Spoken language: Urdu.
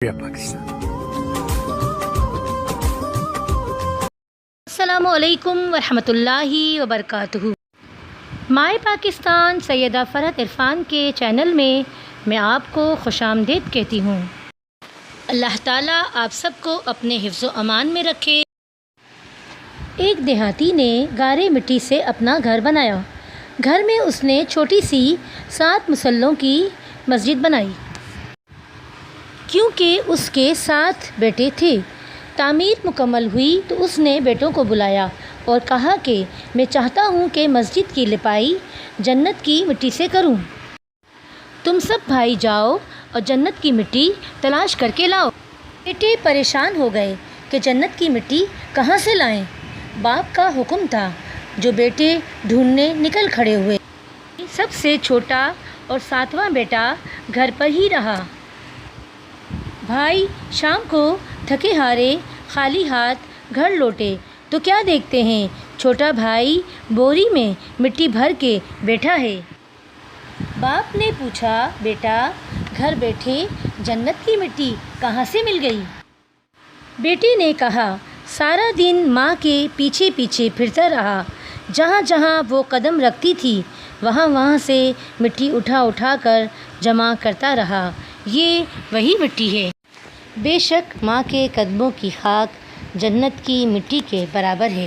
پاکستان۔ السلام علیکم ورحمۃ اللہ وبرکاتہ۔ مائی پاکستان سیدہ فرحت عرفان کے چینل میں آپ کو خوش آمدید کہتی ہوں۔ اللہ تعالیٰ آپ سب کو اپنے حفظ و امان میں رکھے۔ ایک دیہاتی نے گارے مٹی سے اپنا گھر بنایا۔ گھر میں اس نے چھوٹی سی 7 مصلوں کی مسجد بنائی، کیونکہ اس کے 7 بیٹے تھے۔ تعمیر مکمل ہوئی تو اس نے بیٹوں کو بلایا اور کہا کہ میں چاہتا ہوں کہ مسجد کی لپائی جنت کی مٹی سے کروں۔ تم سب بھائی جاؤ اور جنت کی مٹی تلاش کر کے لاؤ۔ بیٹے پریشان ہو گئے کہ جنت کی مٹی کہاں سے لائیں۔ باپ کا حکم تھا، جو بیٹے ڈھونڈنے نکل کھڑے ہوئے۔ سب سے چھوٹا اور 7واں بیٹا گھر پر ہی رہا۔ بھائی شام کو تھکے ہارے خالی ہاتھ گھر لوٹے تو کیا دیکھتے ہیں، چھوٹا بھائی بوری میں مٹی بھر کے بیٹھا ہے۔ باپ نے پوچھا، بیٹا گھر بیٹھے جنت کی مٹی کہاں سے مل گئی؟ بیٹے نے کہا، سارا دن ماں کے پیچھے پیچھے پھرتا رہا، جہاں جہاں وہ قدم رکھتی تھی وہاں سے مٹی اٹھا کر جمع کرتا رہا۔ یہ وہی مٹی ہے۔ بے شک ماں کے قدموں کی خاک جنت کی مٹی کے برابر ہے۔